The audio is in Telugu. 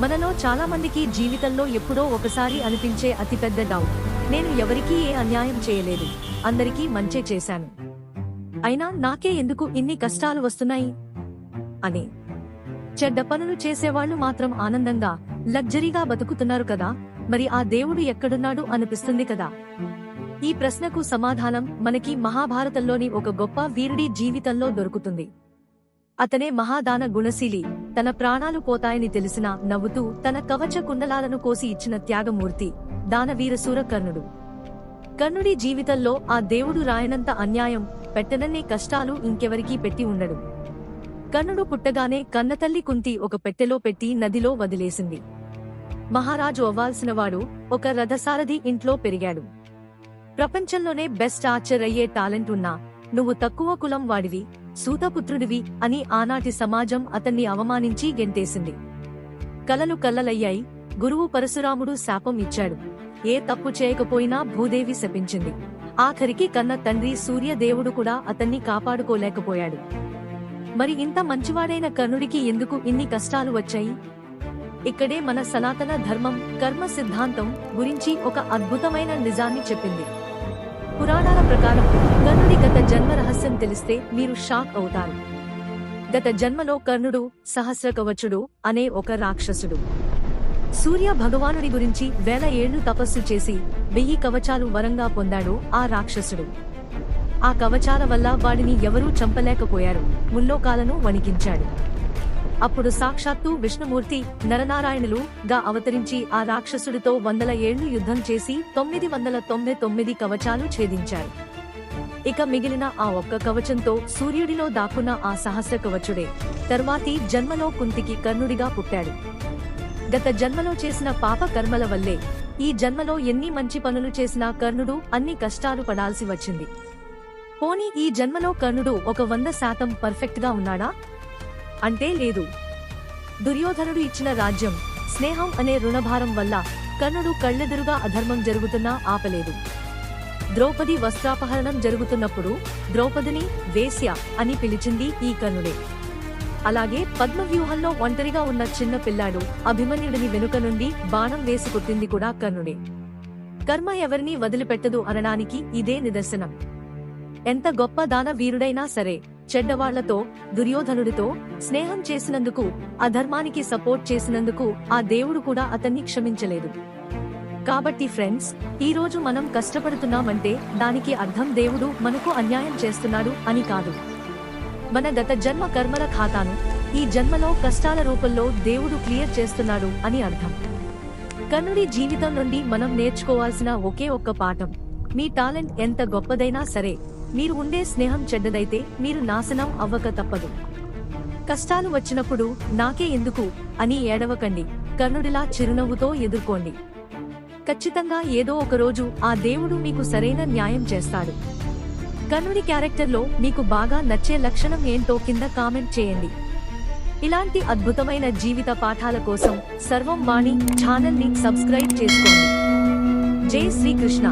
మనలో చాలా మందికి జీవితంలో ఎప్పుడో ఒకసారి అనిపించే అతిపెద్ద డౌట్, నేను ఎవరికీ ఏ అన్యాయం చేయలేదు, అందరికీ మంచే చేశాను, అయినా నాకే ఎందుకు ఇన్ని కష్టాలు వస్తున్నాయి అని. చెడ్డ పనులు చేసేవాళ్లు మాత్రం ఆనందంగా, లగ్జరీగా బతుకుతున్నారు కదా, మరి ఆ దేవుడు ఎక్కడున్నాడు అనిపిస్తుంది కదా. ఈ ప్రశ్నకు సమాధానం మనకి మహాభారతంలోని ఒక గొప్ప వీరుడి జీవితంలో దొరుకుతుంది. అతనే మహాదాన గుణశీలి, తన ప్రాణాలు పోతాయని తెలిసినా నవ్వుతూ తన కవచ కుండలాలను కోసి ఇచ్చిన త్యాగమూర్తి దానవీరశూర కర్ణుడు. కర్ణుడి జీవితంలో ఆ దేవుడు రాయనంత అన్యాయం, పెట్టనన్ని కష్టాలు ఇంకెవరికీ పెట్టి ఉండడు. కర్ణుడు పుట్టగానే కన్నతల్లి కుంతి ఒక పెట్టెలో పెట్టి నదిలో వదిలేసింది. మహారాజు అవ్వాల్సినవాడు ఒక రథసారథి ఇంట్లో పెరిగాడు. ప్రపంచంలోనే బెస్ట్ ఆర్చర్ అయ్యే టాలెంట్ ఉన్నా నువ్వు తక్కువ కులం వాడివి, సూతపుత్రుడివి అని ఆనాటి సమాజం అతన్ని అవమానించి గెంటేసింది. కలలు కల్లలయ్యాయి. గురువు పరశురాముడు శాపం ఇచ్చాడు. ఏ తప్పు చేయకపోయినా భూదేవి శపించింది. ఆఖరికి కన్న తండ్రి సూర్యదేవుడు కూడా అతన్ని కాపాడుకోలేకపోయాడు. మరి ఇంత మంచివాడైన కర్ణుడికి ఎందుకు ఇన్ని కష్టాలు వచ్చాయి? ఇక్కడే మన సనాతన ధర్మం కర్మ సిద్ధాంతం గురించి ఒక అద్భుతమైన నిజాన్ని చెప్పింది. పురాణాల ప్రకారం కర్ణుడి గత జన్మ రహస్యం తెలిస్తే మీరు షాక్ అవుతారు. గత జన్మలో కర్ణుడు సహస్రకవచుడు అనే ఒక రాక్షసుడు. సూర్య భగవానుడి గురించి 1000 ఏళ్లు తపస్సు చేసి 1000 కవచాలు వరంగా పొందాడు ఆ రాక్షసుడు. ఆ కవచాల వల్ల వాడిని ఎవరూ చంపలేకపోయారు, ముల్లోకాలను వణికించాడు. అప్పుడు సాక్షాత్తు విష్ణుమూర్తి నరనారాయణులు గా అవతరించి ఆ రాక్షసుడితో 100 ఏళ్లు యుద్ధం చేసి 999 కవచాలు ఛేదించారు. ఇక మిగిలిన ఆ ఒక్క కవచంతో సూర్యుడిలో దాక్కున్న ఆ సహస్ర కవచుడే తర్వాతి జన్మలో కుంతికి కర్ణుడిగా పుట్టాడు. గత జన్మలో చేసిన పాప కర్మల వల్లే ఈ జన్మలో ఎన్ని మంచి పనులు చేసినా కర్ణుడు అన్ని కష్టాలు పడాల్సి వచ్చింది. పోనీ ఈ జన్మలో కర్ణుడు ఒక 100% పర్ఫెక్ట్ గా ఉన్నాడా అంటే లేదు. దుర్యోధనుడు ఇచ్చిన రాజ్యం, స్నేహం అనే రుణభారం వల్ల కర్ణుడు కళ్ళెదురుగా అధర్మం జరుగుతున్నా ఆపలేదు. ద్రౌపది వస్త్రాపహరణం జరుగుతున్నప్పుడు ద్రౌపదిని వేశ్య అని పిలిచింది ఈ కర్ణుడే. అలాగే పద్మవ్యూహంలో ఒంటరిగా ఉన్న చిన్న పిల్లాడు అభిమన్యుడిని వెనుక నుండి బాణం వేసి కొట్టింది కూడా కర్ణుడే. కర్మ ఎవరినీ వదిలిపెట్టదు అనడానికి ఇదే నిదర్శనం. ఎంత గొప్ప దాన వీరుడైనా సరే చెడ్డవాళ్లతో, దుర్యోధనుడితో స్నేహం చేసినందుకు, అధర్మానికి సపోర్ట్ చేసినందుకు ఆ దేవుడు కూడా అతన్ని క్షమించలేదు. కాబట్టి ఫ్రెండ్స్, ఈ రోజు మనం కష్టపడుతున్నామంటే దానికి అర్థం దేవుడు మనకు అన్యాయం చేస్తున్నాడు అని కాదు. మన గత జన్మ కర్మల ఖాతాను ఈ జన్మలో కష్టాల రూపంలో దేవుడు క్లియర్ చేస్తున్నాడు అని అర్థం. కర్ణుడి జీవితం నుండి మనం నేర్చుకోవాల్సిన ఒకే ఒక్క పాఠం, మీ టాలెంట్ ఎంత గొప్పదైనా సరే, మీరు ఉండే స్నేహం చెడ్డదైతే మీరు నాశనం అవ్వక తప్పదు. కష్టాలు వచ్చినప్పుడు నాకే ఎందుకు అని ఏడవకండి, కర్ణుడిలా చిరునవ్వుతో ఎదుర్కోండి. ఖచ్చితంగా ఏదో ఒక రోజు ఆ దేవుడు మీకు సరైన న్యాయం చేస్తాడు. కర్ణుడి క్యారెక్టర్లో మీకు బాగా నచ్చే లక్షణం ఏంటో కింద కామెంట్ చేయండి. ఇలాంటి అద్భుతమైన జీవిత పాఠాల కోసం సర్వం వాణి ఛానల్ ని సబ్స్క్రైబ్ చేసుకోండి. జై శ్రీకృష్ణ.